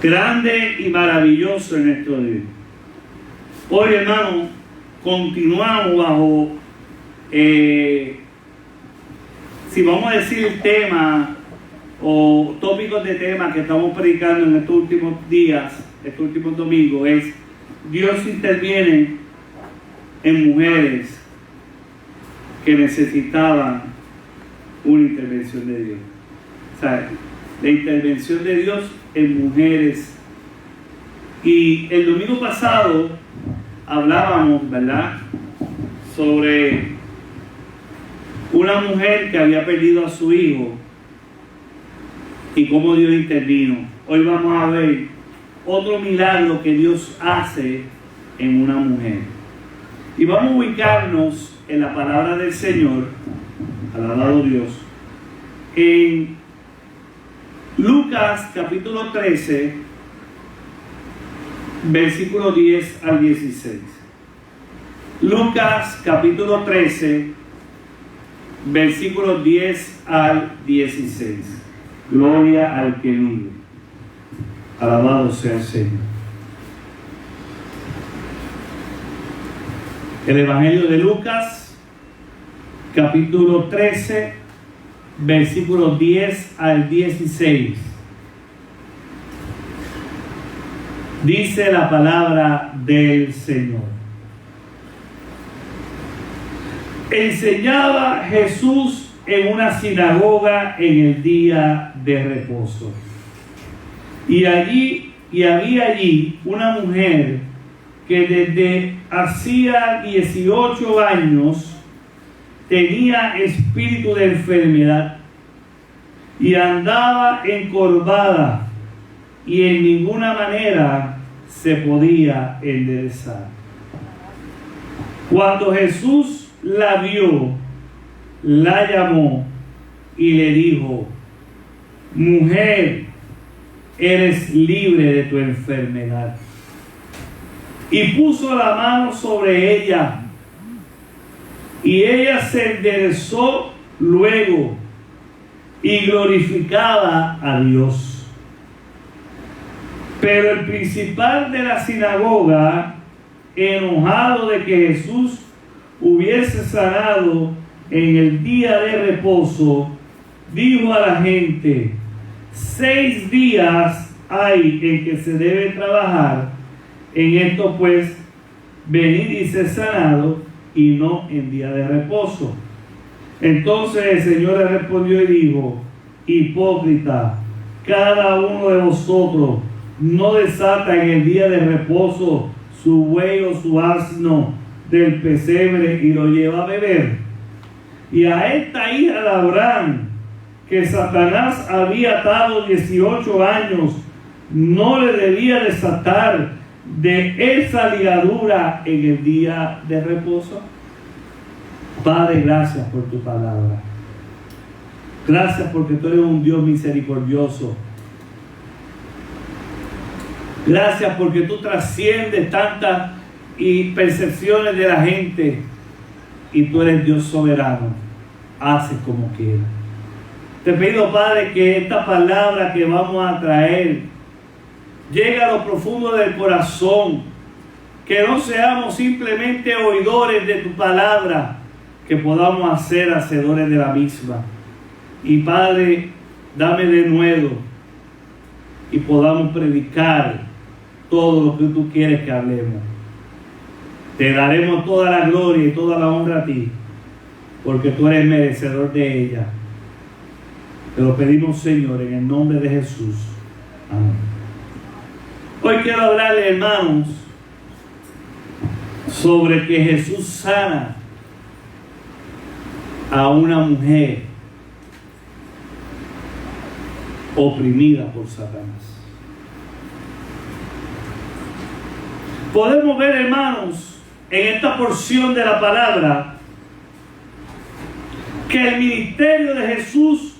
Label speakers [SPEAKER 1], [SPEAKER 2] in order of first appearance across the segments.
[SPEAKER 1] grande y maravilloso en nuestro Dios. Hoy, hermano, continuamos bajo, si vamos a decir tema o tópicos de temas que estamos predicando en estos últimos días, estos últimos domingos, es Dios interviene en mujeres que necesitaban una intervención de Dios. O sea, la intervención de Dios en mujeres. Y el domingo pasado hablábamos, ¿verdad?, sobre una mujer que había perdido a su hijo y cómo Dios intervino. Hoy vamos a ver otro milagro que Dios hace en una mujer. Y vamos a ubicarnos en la palabra del Señor, alabado Dios, en Lucas capítulo 13, versículo 10 al 16. Lucas capítulo 13, versículos 10 al 16. Gloria al que vive. Alabado sea el Señor. El Evangelio de Lucas, capítulo 13, versículos 10 al 16. Dice la palabra del Señor. Enseñaba Jesús en una sinagoga en el día de reposo. Y había allí una mujer que desde hacía 18 años tenía espíritu de enfermedad y andaba encorvada y en ninguna manera se podía enderezar. Cuando Jesús la vio, la llamó y le dijo: mujer, eres libre de tu enfermedad. Y puso la mano sobre ella, y ella se enderezó luego y glorificaba a Dios. Pero el principal de la sinagoga, enojado de que Jesús hubiese sanado en el día de reposo, dijo a la gente: 6 días hay en que se debe trabajar, en esto pues venid y ser sanado, y no en día de reposo. Entonces el Señor le respondió y dijo: hipócrita, cada uno de vosotros no desata en el día de reposo su buey o su asno del pesebre y lo lleva a beber. Y a esta hija de Abraham, que Satanás había atado 18 años, no le debía desatar de esa ligadura en el día de reposo. Padre, gracias por tu palabra. Gracias porque tú eres un Dios misericordioso. Gracias porque tú trasciendes tantas percepciones de la gente y tú eres Dios soberano. Haces como quieras. Te pido, Padre, que esta palabra que vamos a traer llegue a lo profundo del corazón, que no seamos simplemente oidores de tu palabra, que podamos ser hacedores de la misma. Y Padre, dame de nuevo y podamos predicar todo lo que tú quieres que hablemos. Te daremos toda la gloria y toda la honra a ti, porque tú eres merecedor de ella. Te lo pedimos, Señor, en el nombre de Jesús. Amén. Hoy quiero hablarle, hermanos, sobre que Jesús sana a una mujer oprimida por Satanás. Podemos ver, hermanos, en esta porción de la palabra, que el ministerio de Jesús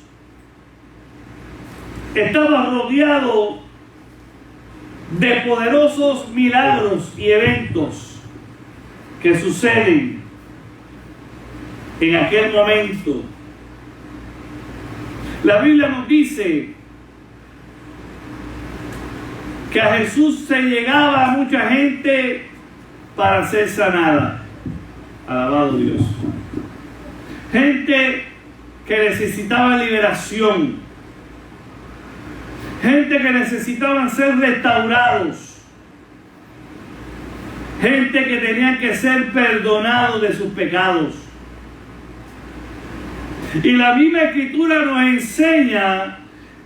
[SPEAKER 1] estaba rodeado de poderosos milagros y eventos que suceden en aquel momento. La Biblia nos dice que a Jesús se llegaba a mucha gente para ser sanada. Alabado Dios. Gente que necesitaba liberación. Gente que necesitaban ser restaurados. Gente que tenían que ser perdonados de sus pecados. Y la misma Escritura nos enseña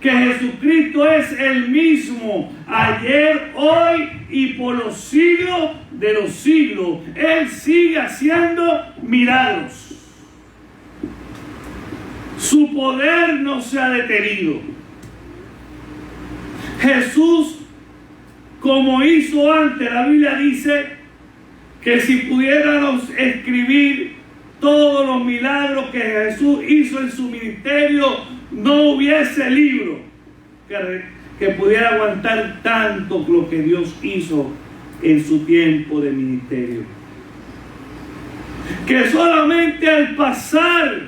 [SPEAKER 1] que Jesucristo es el mismo ayer, hoy y por los siglos de los siglos. Él sigue haciendo milagros. Su poder no se ha detenido. Jesús, como hizo antes, la Biblia dice que si pudiéramos escribir todos los milagros que Jesús hizo en su ministerio, no hubiese libro que pudiera aguantar tanto lo que Dios hizo en su tiempo de ministerio. Que solamente al pasar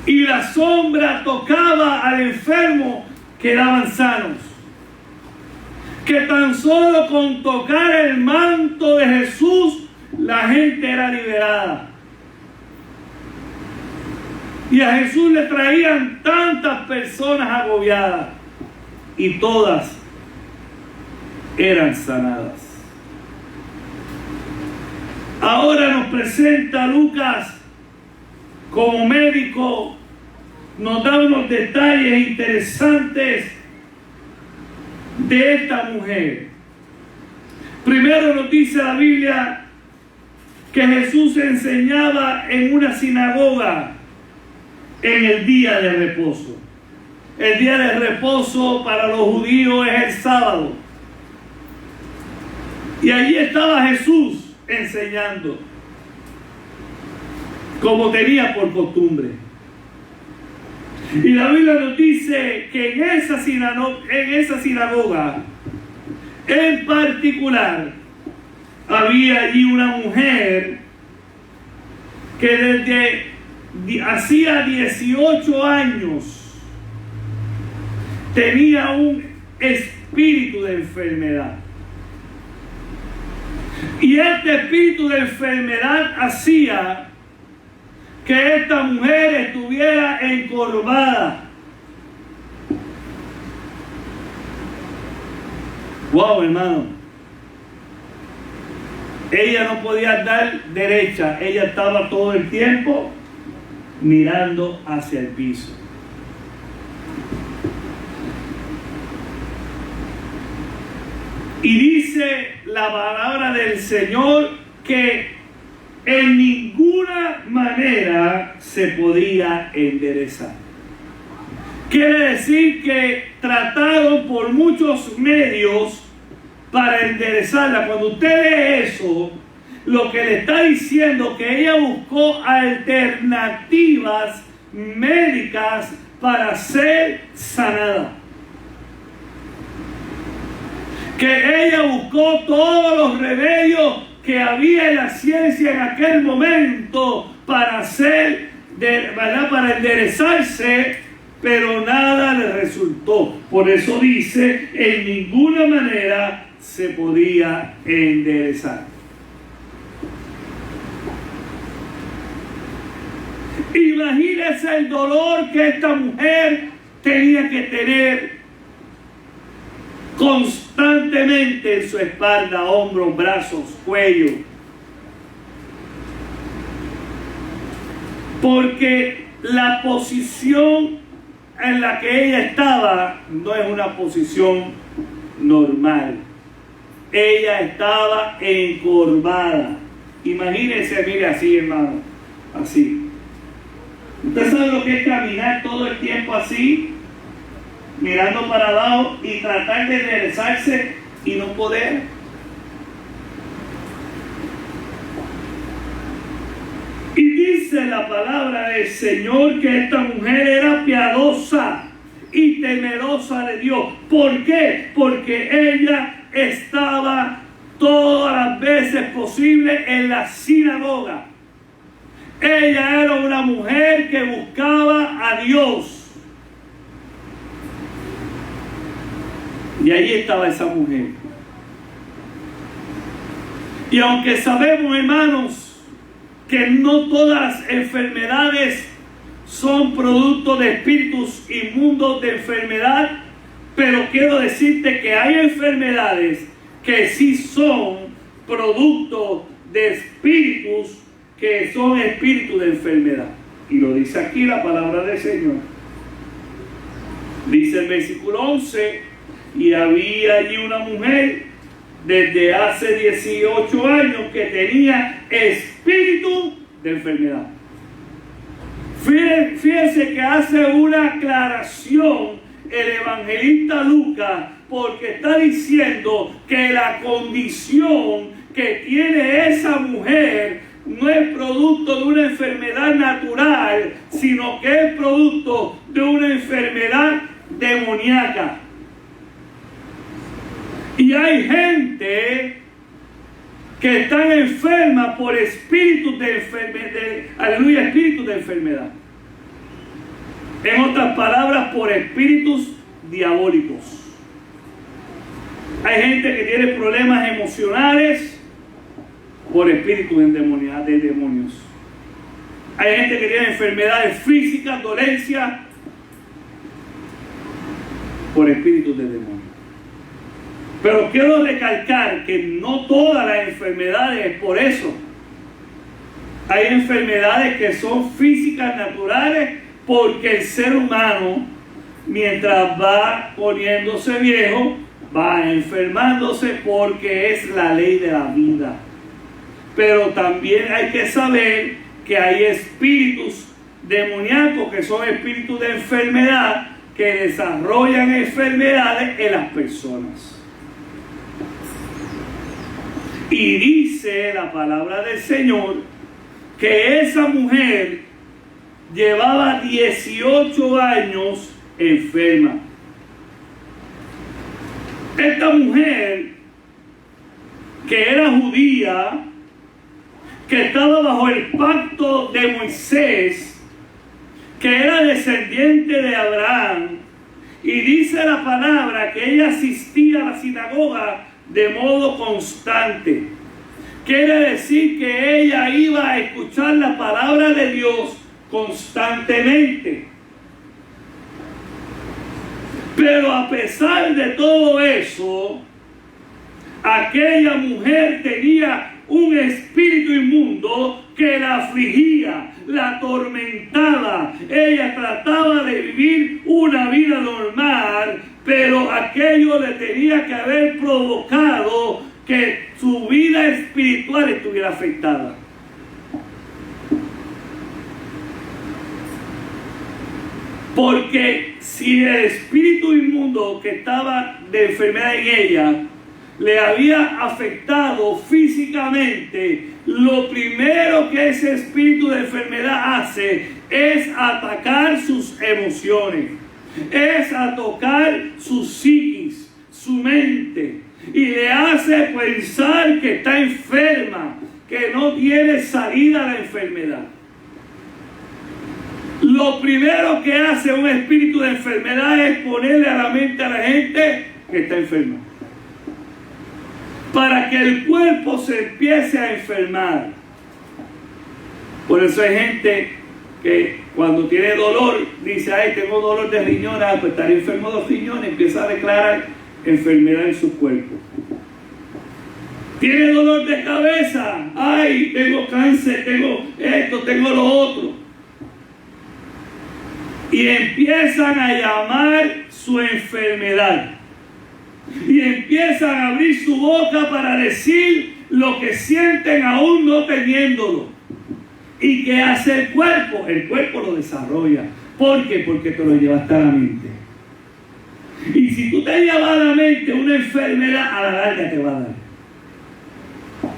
[SPEAKER 1] y la sombra tocaba al enfermo, quedaban sanos. Que tan solo con tocar el manto de Jesús, la gente era liberada. Y a Jesús le traían tantas personas agobiadas y todas eran sanadas. Ahora nos presenta Lucas como médico, nos da unos detalles interesantes de esta mujer. Primero nos dice la Biblia que Jesús enseñaba en una sinagoga en el día de reposo. El día de reposo para los judíos es el sábado. Y allí estaba Jesús enseñando, como tenía por costumbre. Y la Biblia nos dice que en esa sinagoga en particular había allí una mujer que desde hacía 18 años tenía un espíritu de enfermedad. Y este espíritu de enfermedad hacía que esta mujer estuviera encorvada. Wow, hermano. Ella no podía dar derecha, ella estaba todo el tiempo mirando hacia el piso. Y dice la palabra del Señor que en ninguna manera se podía enderezar. Quiere decir que trataron por muchos medios para enderezarla. Cuando usted lee eso, lo que le está diciendo que ella buscó alternativas médicas para ser sanada. Que ella buscó todos los remedios que había en la ciencia en aquel momento para para enderezarse, pero nada le resultó. Por eso dice, en ninguna manera se podía enderezar. Imagínese el dolor que esta mujer tenía que tener constantemente en su espalda, hombros, brazos, cuello. Porque la posición en la que ella estaba no es una posición normal. Ella estaba encorvada. Imagínense, mire así, hermano, así. ¿Usted sabe lo que es caminar todo el tiempo así? Mirando para abajo y tratar de enderezarse y no poder. Y dice la palabra del Señor que esta mujer era piadosa y temerosa de Dios. ¿Por qué? Porque ella estaba todas las veces posible en la sinagoga. Ella era una mujer que buscaba a Dios. Y ahí estaba esa mujer. Y aunque sabemos, hermanos, que no todas las enfermedades son producto de espíritus inmundos de enfermedad, pero quiero decirte que hay enfermedades que sí son producto de espíritus que son espíritus de enfermedad. Y lo dice aquí la palabra del Señor. Dice el versículo 11, y había allí una mujer desde hace 18 años que tenía espíritu de enfermedad. Fíjense que hace una aclaración el evangelista Lucas, porque está diciendo que la condición que tiene esa mujer no es producto de una enfermedad natural, sino que es producto de una enfermedad demoníaca. Y hay gente que están enfermas por espíritus de enfermedad, espíritus de enfermedad. En otras palabras, por espíritus diabólicos. Hay gente que tiene problemas emocionales por espíritus de demonios. Hay gente que tiene enfermedades físicas, dolencias, por espíritus de demonios. Pero quiero recalcar que no todas las enfermedades es por eso. Hay enfermedades que son físicas, naturales, porque el ser humano, mientras va poniéndose viejo, va enfermándose, porque es la ley de la vida. Pero también hay que saber que hay espíritus demoníacos que son espíritus de enfermedad, que desarrollan enfermedades en las personas. Y dice la palabra del Señor que esa mujer llevaba 18 años enferma. Esta mujer, que era judía, que estaba bajo el pacto de Moisés, que era descendiente de Abraham, y dice la palabra que ella asistía a la sinagoga de modo constante. Quiere decir que ella iba a escuchar la palabra de Dios constantemente. Pero a pesar de todo eso, aquella mujer tenía un espíritu inmundo que la afligía, la atormentaba. Ella trataba de vivir una vida normal, pero aquello le tenía que haber provocado que su vida espiritual estuviera afectada. Porque si el espíritu inmundo que estaba de enfermedad en ella le había afectado físicamente, lo primero que ese espíritu de enfermedad hace es atacar sus emociones, es atacar su psiquis, su mente, y le hace pensar que está enferma, que no tiene salida a la enfermedad. Lo primero que hace un espíritu de enfermedad es ponerle a la mente a la gente que está enferma, para que el cuerpo se empiece a enfermar. Por eso hay gente que cuando tiene dolor dice: ay, tengo dolor de riñón, pues estar enfermo de los riñones, empieza a declarar enfermedad en su cuerpo. Tiene dolor de cabeza, ay, tengo cáncer, tengo esto, tengo lo otro. Y empiezan a llamar su enfermedad. Y empiezan a abrir su boca para decir lo que sienten aún no teniéndolo. ¿Y qué hace el cuerpo? El cuerpo lo desarrolla. ¿Por qué? Porque te lo llevaste a la mente. Y si tú te llevas a la mente una enfermedad, a la larga te va a dar.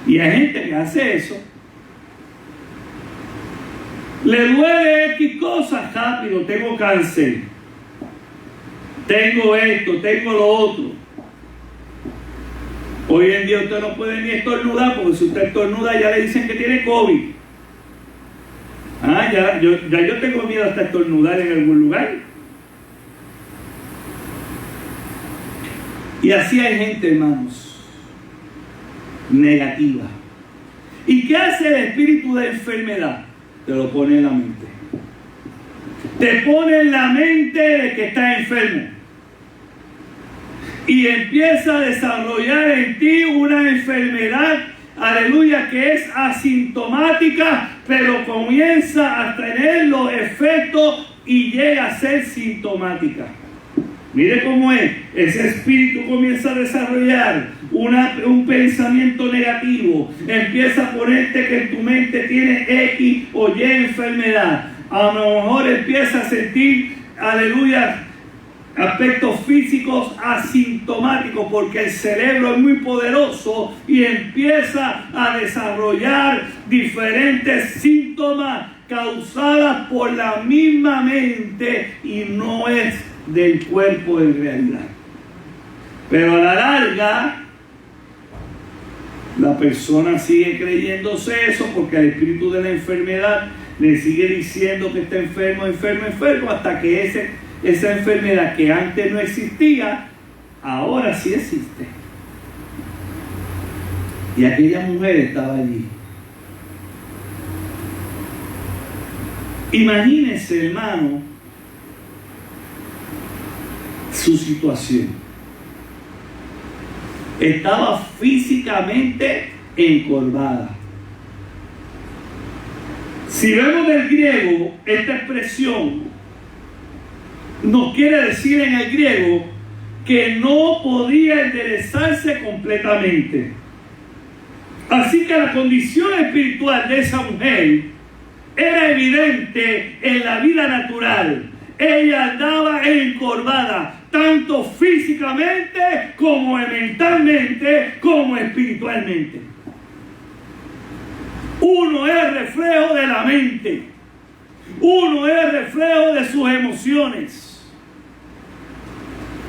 [SPEAKER 1] Y hay gente que hace eso. Le duele X cosas rápido: tengo cáncer, tengo esto, tengo lo otro. Hoy en día usted no puede ni estornudar, porque si usted estornuda ya le dicen que tiene COVID. Yo tengo miedo hasta estornudar en algún lugar. Y así hay gente, hermanos, negativa. ¿Y qué hace el espíritu de enfermedad? Te lo pone en la mente. Te pone en la mente de que estás enfermo. Y empieza a desarrollar en ti una enfermedad, aleluya, que es asintomática, pero comienza a tener los efectos y llega a ser sintomática. Mire cómo es. Ese espíritu comienza a desarrollar un pensamiento negativo. Empieza a ponerte que en tu mente tiene X o Y enfermedad. A lo mejor empieza a sentir, aleluya, aspectos físicos asintomáticos, porque el cerebro es muy poderoso y empieza a desarrollar diferentes síntomas causadas por la misma mente y no es del cuerpo en realidad. Pero a la larga la persona sigue creyéndose eso, porque el espíritu de la enfermedad le sigue diciendo que está enfermo, hasta que esa enfermedad que antes no existía, ahora sí existe. Y aquella mujer estaba allí. Imagínense, hermano, su situación. Estaba físicamente encorvada. Si vemos del griego, esta expresión nos quiere decir en el griego que no podía enderezarse completamente. Así que la condición espiritual de esa mujer era evidente en la vida natural. Ella andaba encorvada, tanto físicamente como mentalmente, como espiritualmente. Uno es reflejo de la mente. Uno es reflejo de sus emociones.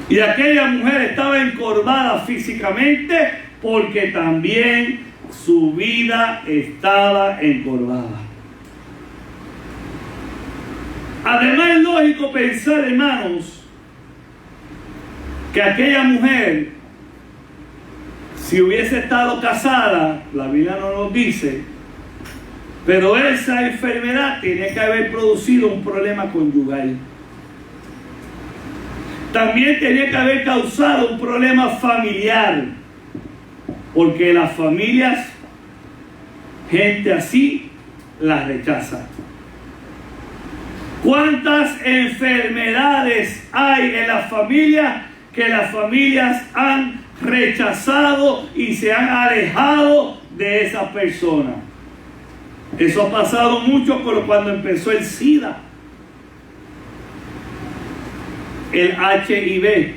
[SPEAKER 1] Y aquella mujer estaba encorvada físicamente porque también su vida estaba encorvada. Además, es lógico pensar, hermanos, que aquella mujer, si hubiese estado casada, la Biblia no nos dice, pero esa enfermedad tenía que haber producido un problema conyugal. También tenía que haber causado un problema familiar, porque las familias, gente así, las rechaza. ¿Cuántas enfermedades hay en las familias que las familias han rechazado y se han alejado de esa persona? Eso ha pasado mucho cuando empezó el SIDA, el HIV,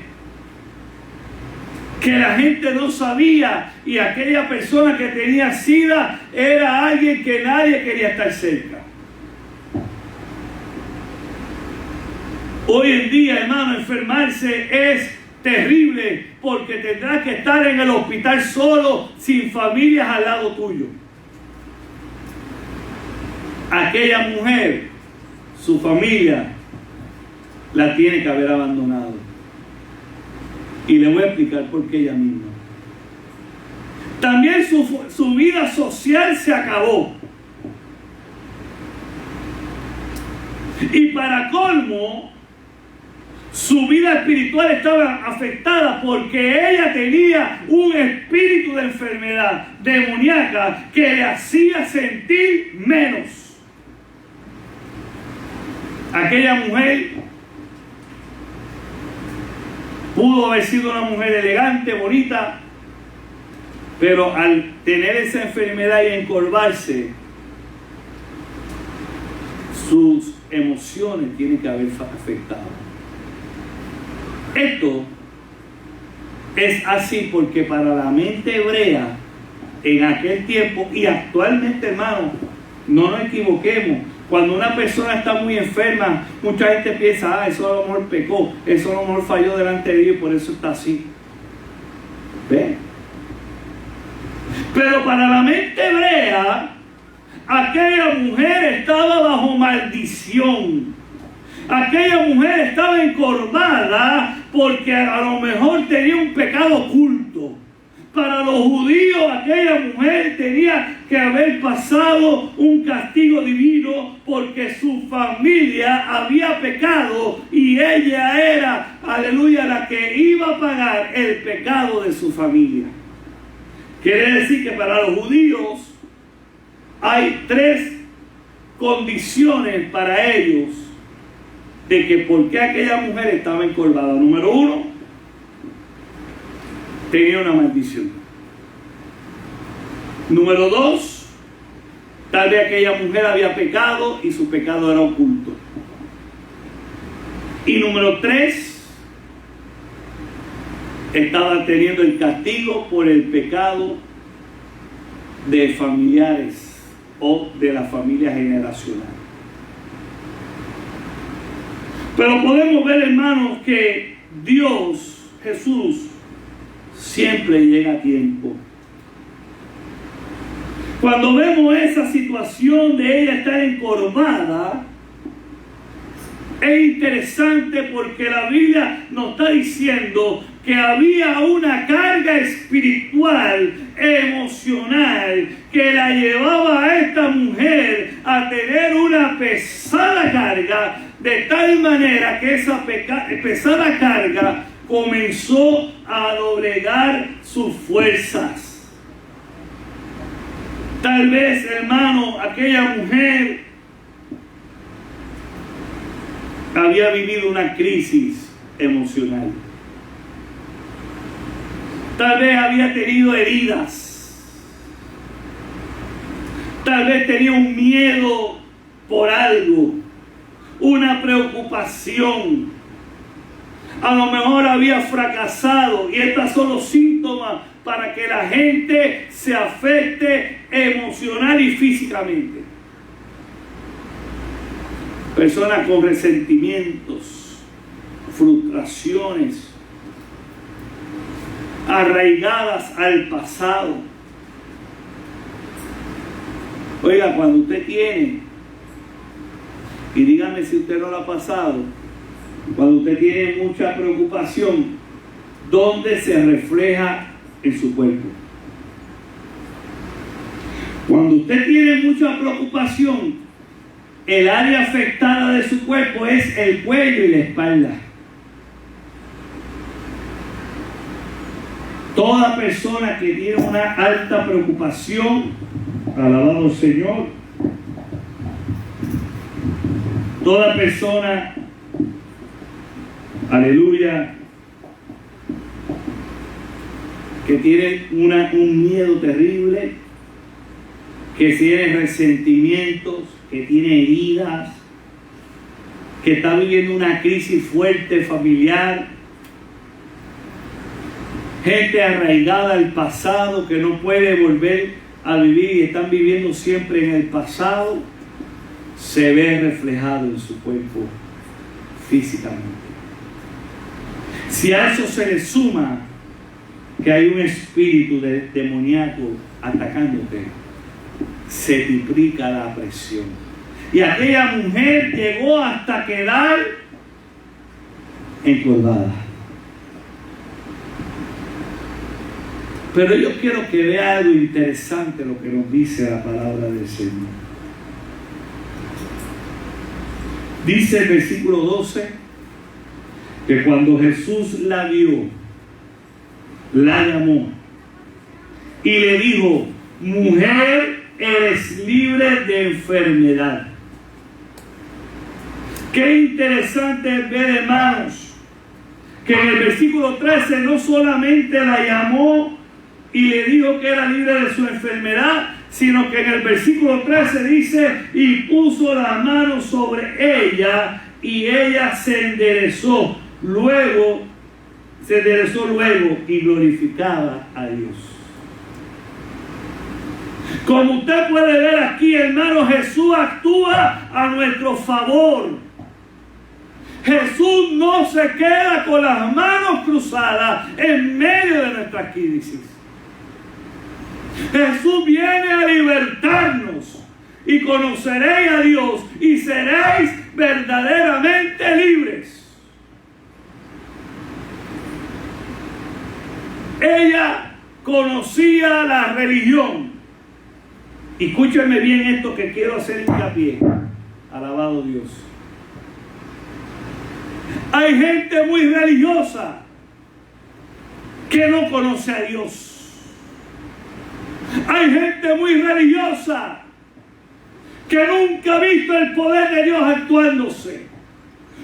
[SPEAKER 1] que la gente no sabía, y aquella persona que tenía SIDA era alguien que nadie quería estar cerca. Hoy en día, hermano, enfermarse es terrible, porque tendrás que estar en el hospital solo, sin familias al lado tuyo. Aquella mujer, su familia, la tiene que haber abandonado. Y le voy a explicar por qué ella misma. También su vida social se acabó. Y para colmo, su vida espiritual estaba afectada porque ella tenía un espíritu de enfermedad demoníaca que le hacía sentir menos. Aquella mujer pudo haber sido una mujer elegante, bonita, pero al tener esa enfermedad y encorvarse, sus emociones tienen que haber afectado. Esto es así porque para la mente hebrea, en aquel tiempo y actualmente, hermano, no nos equivoquemos. Cuando una persona está muy enferma, mucha gente piensa, eso a lo mejor pecó, eso a lo mejor falló delante de Dios y por eso está así. ¿Ven? Pero para la mente hebrea, aquella mujer estaba bajo maldición. Aquella mujer estaba encorvada porque a lo mejor tenía un pecado oculto. Para los judíos, aquella mujer tenía que haber pasado un castigo divino porque su familia había pecado y ella era, aleluya, la que iba a pagar el pecado de su familia. Quiere decir que para los judíos hay 3 condiciones para ellos de que por qué aquella mujer estaba encorvada. Número 1, tenía una maldición. Número 2, tal vez aquella mujer había pecado y su pecado era oculto. Y número 3, estaba teniendo el castigo por el pecado de familiares o de la familia generacional. Pero podemos ver, hermanos, que Dios, Jesús, siempre llega a tiempo. Cuando vemos esa situación de ella estar encorvada, es interesante porque la Biblia nos está diciendo que había una carga espiritual, emocional, que la llevaba a esta mujer a tener una pesada carga, de tal manera que esa pesada carga comenzó a doblegar sus fuerzas. Tal vez, hermano, aquella mujer había vivido una crisis emocional. Tal vez había tenido heridas. Tal vez tenía un miedo por algo, una preocupación. A lo mejor había fracasado y estos son los síntomas para que la gente se afecte emocional y físicamente. Personas con resentimientos, frustraciones, arraigadas al pasado. Oiga, cuando usted tiene, y dígame si usted no lo ha pasado, cuando usted tiene mucha preocupación, ¿dónde se refleja en su cuerpo? Cuando usted tiene mucha preocupación, el área afectada de su cuerpo es el cuello y la espalda. Toda persona que tiene una alta preocupación, alabado el Señor, toda persona, aleluya, que tiene un miedo terrible, que tiene resentimientos, que tiene heridas, que está viviendo una crisis fuerte familiar, gente arraigada al pasado que no puede volver a vivir y están viviendo siempre en el pasado, se ve reflejado en su cuerpo físicamente. Si a eso se le suma que hay un espíritu demoníaco atacándote, se triplica la presión. Y aquella mujer llegó hasta quedar encorvada. Pero yo quiero que vea algo interesante lo que nos dice la palabra del Señor. Dice el versículo 12 que cuando Jesús la vio, la llamó y le dijo: mujer, eres libre de enfermedad. Qué interesante es ver, hermanos, que en el versículo 13 no solamente la llamó y le dijo que era libre de su enfermedad, sino que en el versículo 13 dice: y puso la mano sobre ella y ella se enderezó luego y glorificaba a Dios. Como usted puede ver aquí, hermano, Jesús actúa a nuestro favor. Jesús no se queda con las manos cruzadas en medio de nuestra crisis. Jesús viene a libertarnos y conoceréis a Dios y seréis verdaderamente libres. Ella conocía la religión. Y escúchenme bien esto que quiero hacer hincapié. Alabado Dios. Hay gente muy religiosa que no conoce a Dios. Hay gente muy religiosa que nunca ha visto el poder de Dios actuándose.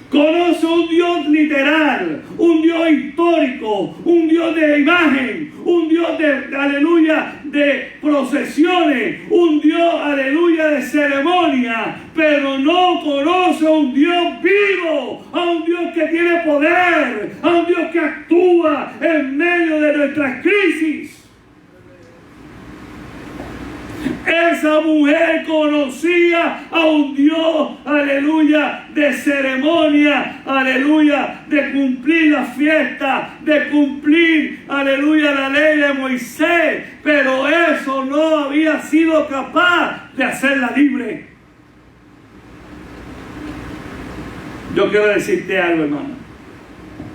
[SPEAKER 1] Conoce un Dios literal, un Dios histórico, un Dios de imagen, un Dios de, aleluya, de procesiones, un Dios, aleluya, de ceremonia, pero no conoce a un Dios vivo, a un Dios que tiene poder, a un Dios que actúa en medio de nuestras crisis. Esa mujer conocía a un Dios, aleluya, de ceremonia, aleluya, de cumplir la fiesta, de cumplir, aleluya, la ley de Moisés, pero eso no había sido capaz de hacerla libre. Yo quiero decirte algo, hermano,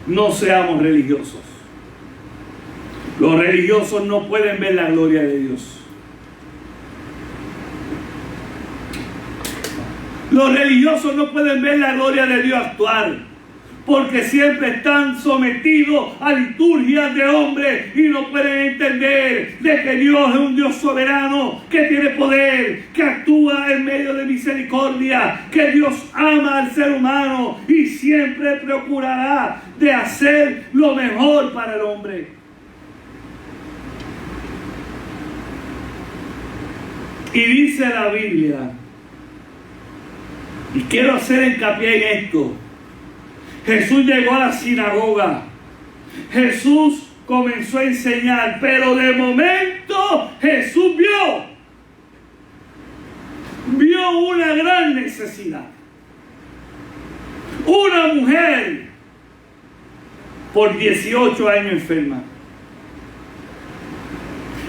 [SPEAKER 1] no seamos religiosos. Los religiosos no pueden ver la gloria de Dios. Los religiosos no pueden ver la gloria de Dios actuar, porque siempre están sometidos a liturgias de hombres y no pueden entender de que Dios es un Dios soberano, que tiene poder, que actúa en medio de misericordia, que Dios ama al ser humano y siempre procurará de hacer lo mejor para el hombre. Y dice la Biblia, y quiero hacer hincapié en esto, Jesús llegó a la sinagoga, Jesús comenzó a enseñar, pero de momento Jesús vio una gran necesidad. Una mujer por 18 años enferma.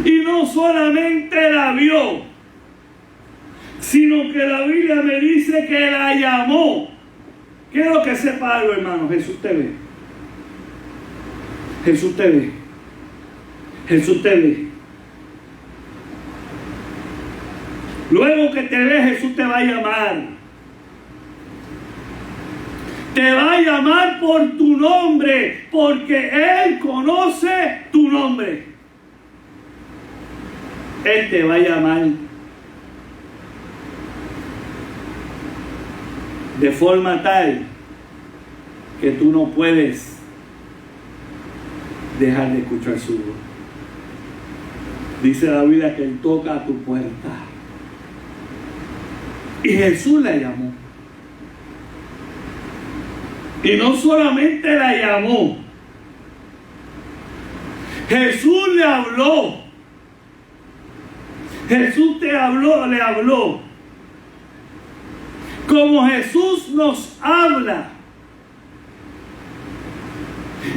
[SPEAKER 1] Y no solamente la vio, sino que la Biblia me dice que la llamó. Quiero que sepa algo, hermano. Jesús te ve. Jesús te ve. Jesús te ve. Luego que te ve, Jesús te va a llamar. Te va a llamar por tu nombre, porque Él conoce tu nombre. Él te va a llamar de forma tal que tú no puedes dejar de escuchar su voz. Dice la Biblia que Él toca a tu puerta. Y Jesús la llamó. Y no solamente la llamó, Jesús le habló. Jesús le habló. Como Jesús nos habla.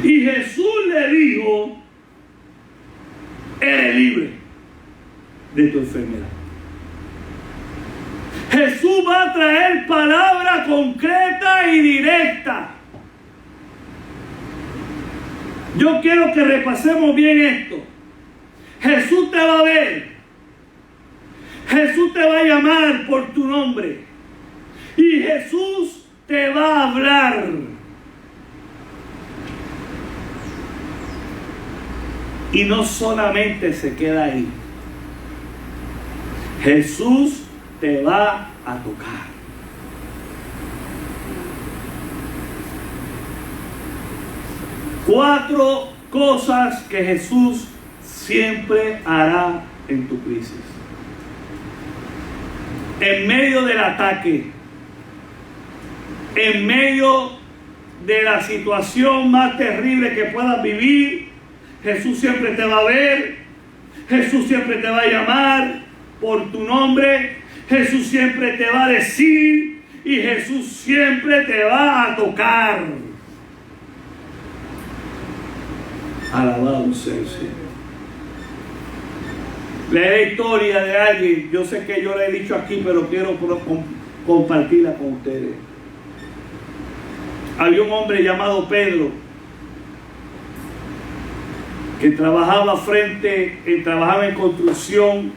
[SPEAKER 1] Y Jesús le dijo, eres libre de tu enfermedad. Jesús va a traer palabra concreta y directa. Yo quiero que repasemos bien esto. Jesús te va a ver. Jesús te va a llamar por tu nombre. Y Jesús te va a hablar. Y no solamente se queda ahí. Jesús te va a tocar. Cuatro cosas que Jesús siempre hará en tu crisis. En medio del ataque, en medio de la situación más terrible que puedas vivir, Jesús siempre te va a ver, Jesús siempre te va a llamar por tu nombre, Jesús siempre te va a decir y Jesús siempre te va a tocar. Alabado sea el Señor. Lee la historia de alguien, yo sé que yo le he dicho aquí, pero quiero compartirla con ustedes. Había un hombre llamado Pedro. que trabajaba en construcción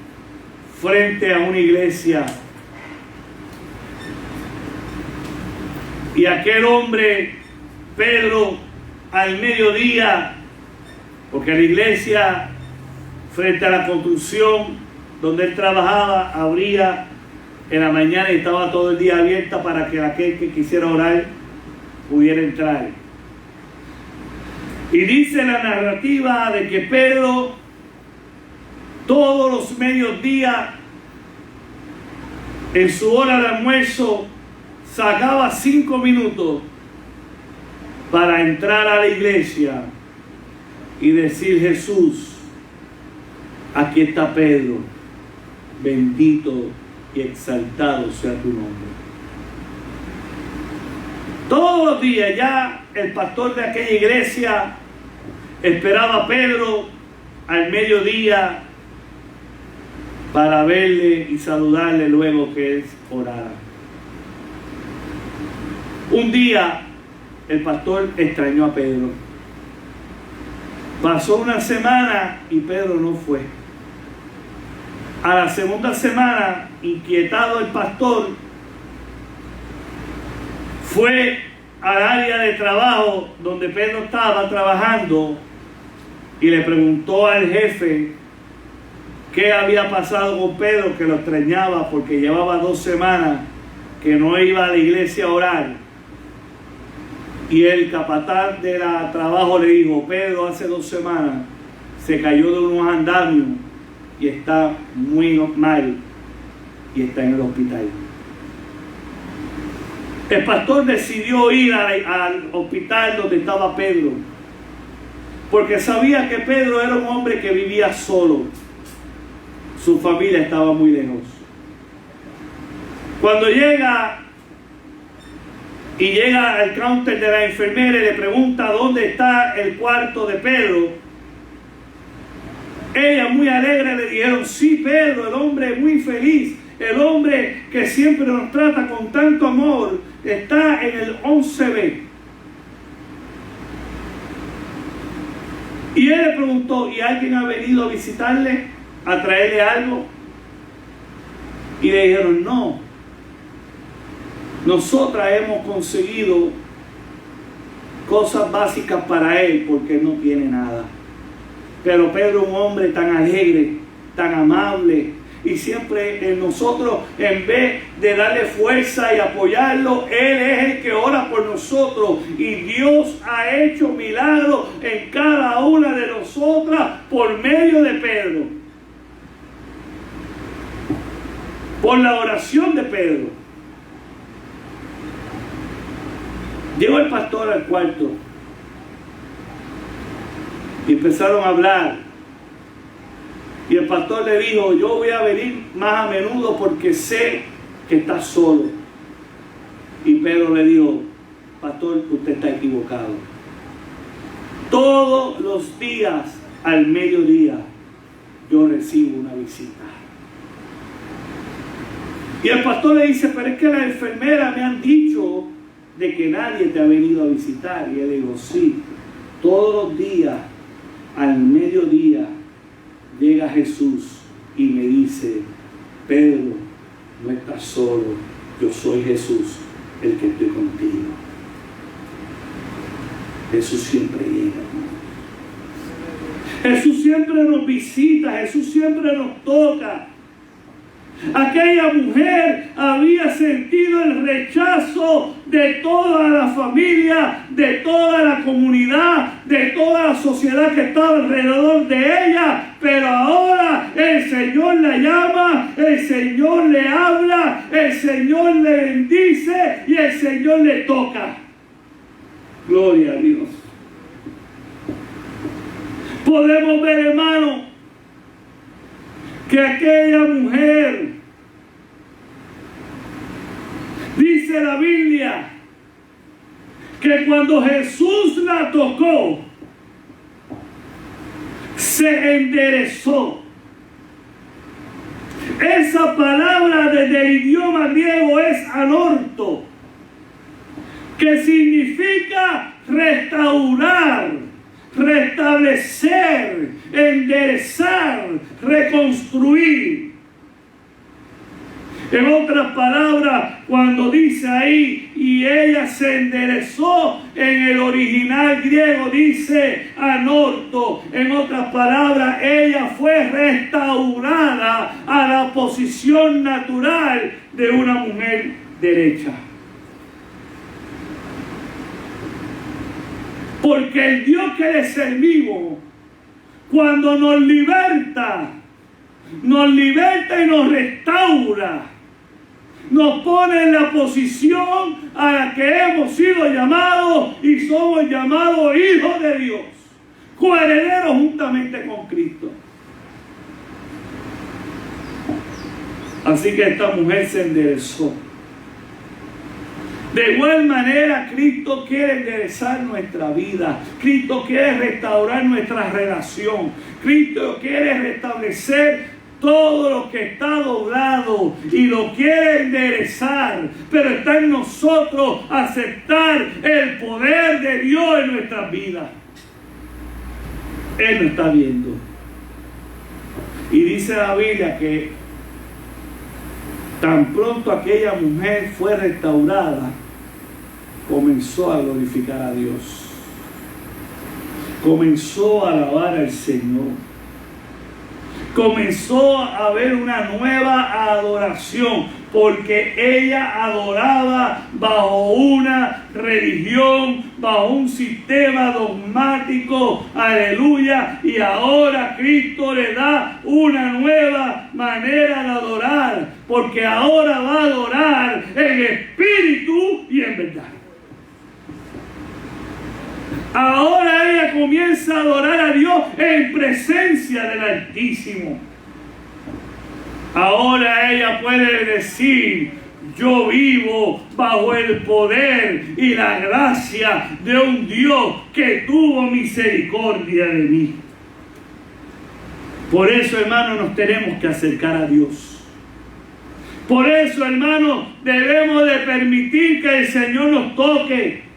[SPEAKER 1] frente a una iglesia. Y aquel hombre, Pedro, al mediodía, porque la iglesia frente a la construcción donde él trabajaba abría en la mañana y estaba todo el día abierta para que aquel que quisiera orar pudiera entrar. Y dice la narrativa de que Pedro todos los mediodías en su hora de almuerzo sacaba 5 minutos para entrar a la iglesia y decir: Jesús, aquí está Pedro, bendito y exaltado sea tu nombre. Todos los días ya el pastor de aquella iglesia esperaba a Pedro al mediodía para verle y saludarle luego que él orara. Un día el pastor extrañó a Pedro. Pasó una semana y Pedro no fue. A la segunda semana, inquietado el pastor, fue al área de trabajo donde Pedro estaba trabajando y le preguntó al jefe qué había pasado con Pedro, que lo extrañaba porque llevaba 2 semanas que no iba a la iglesia a orar. Y el capataz de trabajo le dijo: Pedro hace 2 semanas se cayó de unos andamios y está muy mal y está en el hospital. El pastor decidió ir al hospital donde estaba Pedro, porque sabía que Pedro era un hombre que vivía solo. Su familia estaba muy lejos. Cuando llega al counter de la enfermera y le pregunta dónde está el cuarto de Pedro, ella muy alegre le dijeron: sí, Pedro, el hombre muy feliz, el hombre que siempre nos trata con tanto amor, está en el 11B. Y él le preguntó: ¿y alguien ha venido a visitarle, a traerle algo? Y le dijeron: no, nosotras hemos conseguido cosas básicas para él porque él no tiene nada. Pero Pedro es un hombre tan alegre, tan amable, y siempre en nosotros, en vez de darle fuerza y apoyarlo, él es el que ora por nosotros. Y Dios ha hecho milagros en cada una de nosotras por medio de Pedro, por la oración de Pedro. Llegó el pastor al cuarto y empezaron a hablar. Y el pastor le dijo: yo voy a venir más a menudo porque sé que está solo. Y Pedro le dijo: pastor, usted está equivocado. Todos los días al mediodía yo recibo una visita. Y el pastor le dice: pero es que las enfermeras me han dicho de que nadie te ha venido a visitar. Y él dijo: sí, todos los días al mediodía llega Jesús y me dice: Pedro, no estás solo, yo soy Jesús, el que estoy contigo. Jesús siempre llega. Jesús siempre nos visita, Jesús siempre nos toca. Aquella mujer había sentido el rechazo de toda la familia, de toda la comunidad, de toda la sociedad que estaba alrededor de ella, pero ahora el Señor la llama, el Señor le habla, el Señor le bendice y el Señor le toca. Gloria a Dios. Podemos ver, hermano, que aquella mujer, dice la Biblia, que cuando Jesús la tocó, se enderezó. Esa palabra desde el idioma griego es anorto, que significa restaurar, restablecer, enderezar, reconstruir. En otras palabras, cuando dice ahí, y ella se enderezó, en el original griego dice anorto. En otras palabras, ella fue restaurada a la posición natural de una mujer derecha. Porque el Dios que le servimos, cuando nos liberta y nos restaura, nos pone en la posición a la que hemos sido llamados y somos llamados hijos de Dios, coherederos juntamente con Cristo. Así que esta mujer se enderezó. De igual manera, Cristo quiere enderezar nuestra vida. Cristo quiere restaurar nuestra relación. Cristo quiere restablecer todo lo que está doblado y lo quiere enderezar, pero está en nosotros aceptar el poder de Dios en nuestras vidas. Él nos está viendo. Y dice la Biblia que tan pronto aquella mujer fue restaurada, comenzó a glorificar a Dios. Comenzó a alabar al Señor. Comenzó a haber una nueva adoración, porque ella adoraba bajo una religión, bajo un sistema dogmático, aleluya, y ahora Cristo le da una nueva manera de adorar, porque ahora va a adorar en espíritu y en verdad. Ahora ella comienza a adorar a Dios en presencia del Altísimo. Ahora ella puede decir: yo vivo bajo el poder y la gracia de un Dios que tuvo misericordia de mí. Por eso, hermanos, nos tenemos que acercar a Dios. Por eso, hermanos, debemos de permitir que el Señor nos toque,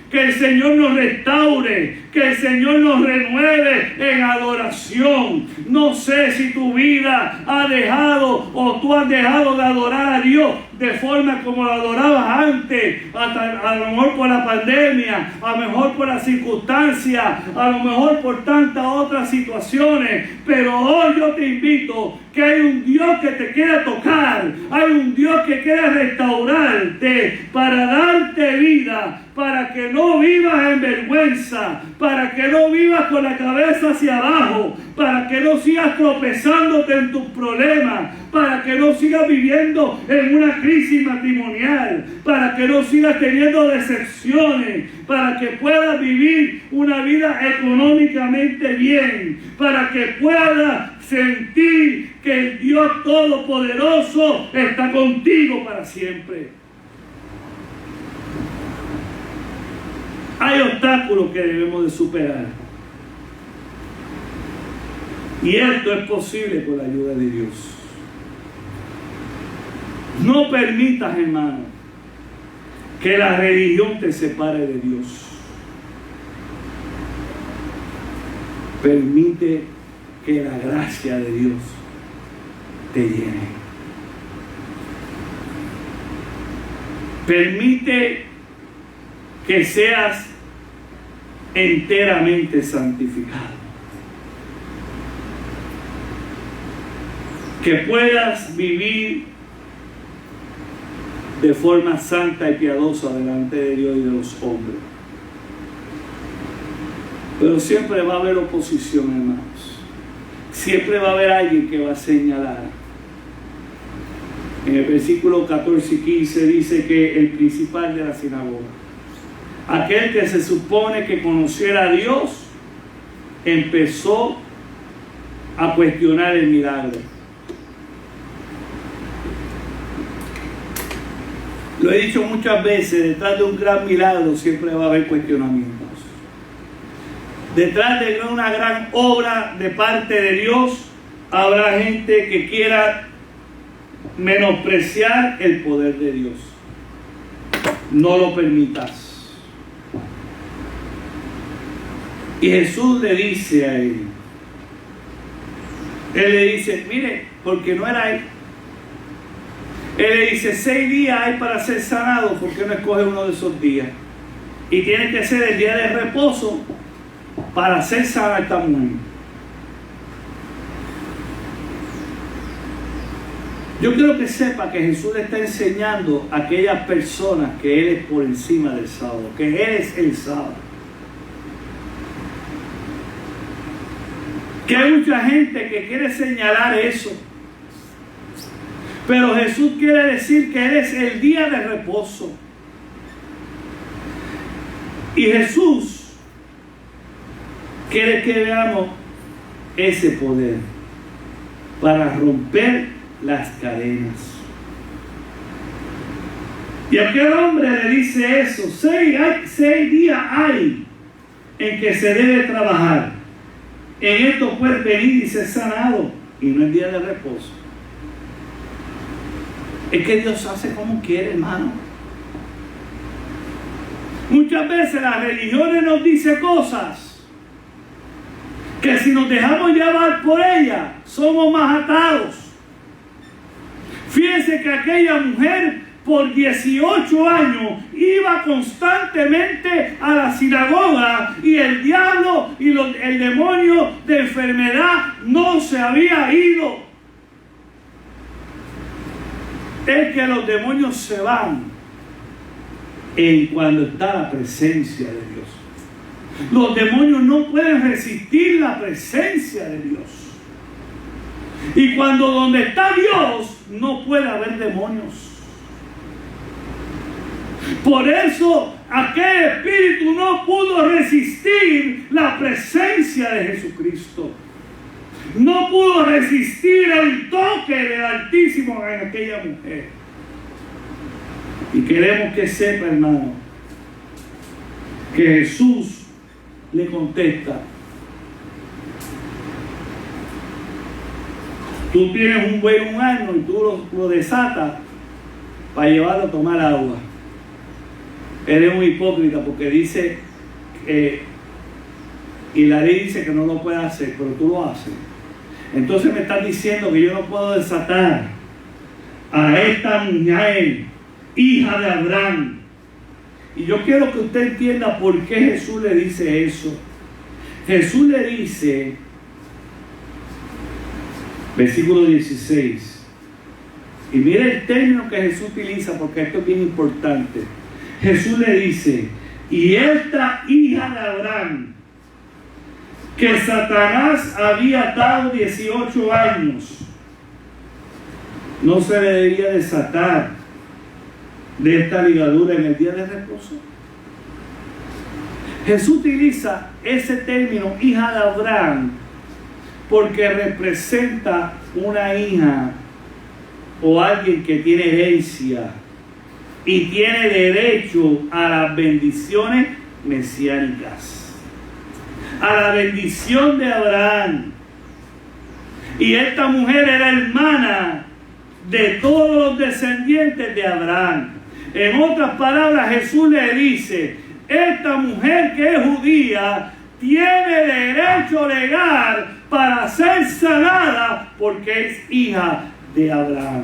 [SPEAKER 1] que el Señor nos restaure, que el Señor nos renueve en adoración. No sé si tu vida ha dejado o tú has dejado de adorar a Dios de forma como lo adorabas antes, a lo mejor por la pandemia, a lo mejor por las circunstancias, a lo mejor por tantas otras situaciones, pero hoy yo te invito que hay un Dios que te quiere tocar, hay un Dios que quiere restaurarte para darte vida, para que no vivas en vergüenza, para que no vivas con la cabeza hacia abajo, para que no sigas tropezándote en tus problemas, para que no sigas viviendo en una crisis matrimonial, para que no sigas teniendo decepciones, para que puedas vivir una vida económicamente bien, para que puedas sentir que el Dios Todopoderoso está contigo para siempre. Hay obstáculos que debemos de superar. Y esto es posible con la ayuda de Dios. No permitas, hermano, que la religión te separe de Dios. Permite que la gracia de Dios te llene. Permite que seas enteramente santificado. Que puedas vivir de forma santa y piadosa delante de Dios y de los hombres. Pero siempre va a haber oposición, hermanos. Siempre va a haber alguien que va a señalar. En el versículo 14 y 15 dice que el principal de la sinagoga, aquel que se supone que conociera a Dios, empezó a cuestionar el milagro. Lo he dicho muchas veces, detrás de un gran milagro siempre va a haber cuestionamientos. Detrás de una gran obra de parte de Dios, habrá gente que quiera menospreciar el poder de Dios. No lo permitas. Y Jesús le dice a él le dice, mire, porque no era él. Él le dice, 6 días hay para ser sanado, ¿por qué no escoge uno de esos días? Y tiene que ser el día de reposo para ser sana esta mujer. Yo quiero que sepa que Jesús le está enseñando a aquellas personas que Él es por encima del sábado, que Él es el sábado. Que hay mucha gente que quiere señalar eso. Pero Jesús quiere decir que Él es el día de reposo. Y Jesús quiere que veamos ese poder para romper las cadenas. Y aquel hombre le dice eso, 6 días hay en que se debe trabajar. En esto puedes venir y ser sanado, y no el día de reposo. Es que Dios hace como quiere, hermano. Muchas veces las religiones nos dicen cosas que si nos dejamos llevar por ellas, somos más atados. Fíjense que aquella mujer por 18 años iba constantemente a la sinagoga y el diablo y el demonio de enfermedad no se había ido. Es que los demonios se van cuando está la presencia de Dios. Los demonios no pueden resistir la presencia de Dios. Y cuando donde está Dios no puede haber demonios. Por eso aquel espíritu no pudo resistir la presencia de Jesucristo. No pudo resistir el toque del Altísimo en aquella mujer. Y queremos que sepa, hermano, que Jesús le contesta: tú tienes un buey 1 año y tú lo desatas para llevarlo a tomar agua. Eres un hipócrita porque dice, y la ley dice que no lo puedes hacer, pero tú lo haces. Entonces me estás diciendo que yo no puedo desatar a esta mujer, hija de Abraham. Y yo quiero que usted entienda por qué Jesús le dice eso. Jesús le dice, versículo 16, y mire el término que Jesús utiliza porque esto es bien importante. Jesús le dice, y esta hija de Abraham, que Satanás había atado 18 años, ¿no se le debería desatar de esta ligadura en el día de reposo? Jesús utiliza ese término, hija de Abraham, porque representa una hija o alguien que tiene herencia y tiene derecho a las bendiciones mesiánicas, a la bendición de Abraham. Y esta mujer era hermana de todos los descendientes de Abraham. En otras palabras, Jesús le dice, esta mujer que es judía tiene derecho legal para ser sanada porque es hija de Abraham.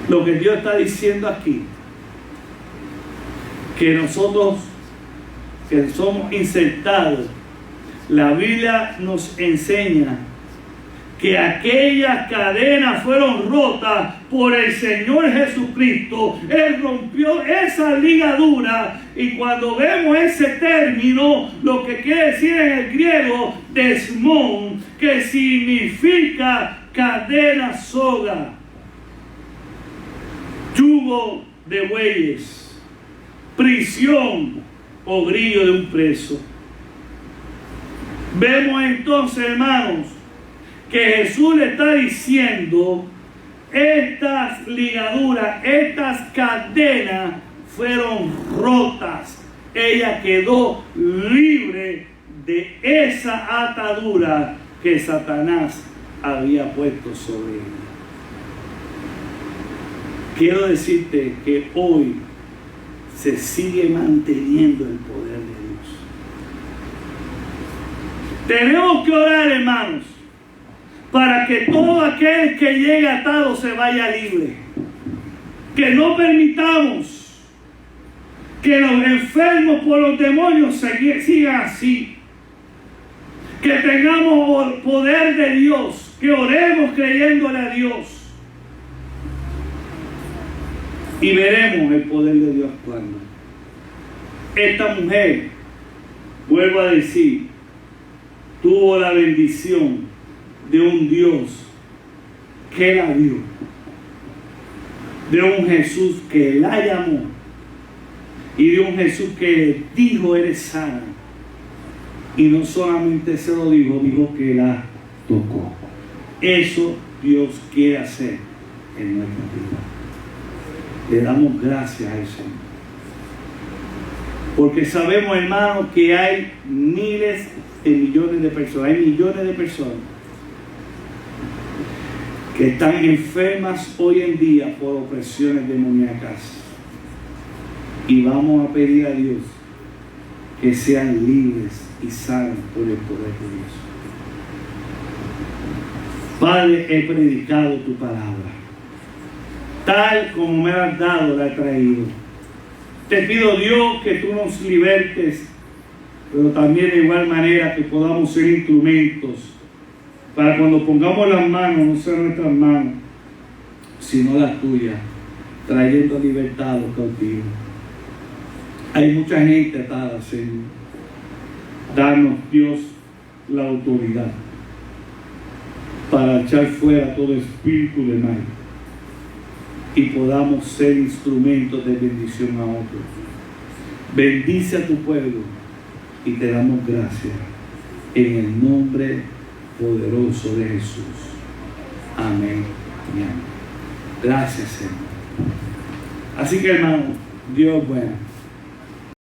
[SPEAKER 1] Lo que Dios está diciendo aquí, que nosotros que somos insertados, la Biblia nos enseña que aquellas cadenas fueron rotas por el Señor Jesucristo. Él rompió esa ligadura, y cuando vemos ese término, lo que quiere decir en el griego, desmón, que significa cadena, soga, yugo de bueyes, prisión o grillo de un preso. Vemos entonces, hermanos, que Jesús le está diciendo, estas ligaduras, estas cadenas fueron rotas. Ella quedó libre de esa atadura que Satanás había puesto sobre ella. Quiero decirte que hoy se sigue manteniendo el poder de Dios. Tenemos que orar, hermanos, para que todo aquel que llegue atado se vaya libre. Que no permitamos que los enfermos por los demonios sigan así. Que tengamos el poder de Dios, que oremos creyéndole a Dios. Y veremos el poder de Dios actuando. Esta mujer, vuelvo a decir, tuvo la bendición de un Dios que la vio, de un Jesús que la llamó y de un Jesús que le dijo: eres sana. Y no solamente se lo dijo, dijo que la tocó. Eso Dios quiere hacer en nuestra vida. Le damos gracias al Señor. Porque sabemos, hermanos, que hay miles de millones de personas, hay millones de personas que están enfermas hoy en día por opresiones demoníacas. Y vamos a pedir a Dios que sean libres y sanos por el poder de Dios. Padre, he predicado tu palabra. Tal como me has dado, la he traído. Te pido, Dios, que tú nos libertes, pero también de igual manera que podamos ser instrumentos para cuando pongamos las manos, no sean nuestras manos, sino las tuyas, trayendo libertad a los cautivos. Hay mucha gente atada, Señor. Danos, Dios, la autoridad para echar fuera todo espíritu de mal y podamos ser instrumentos de bendición a otros. Bendice a tu pueblo y te damos gracias en el nombre poderoso de Jesús. Amén y amén. Gracias, Señor. Así que, hermano, Dios es bueno.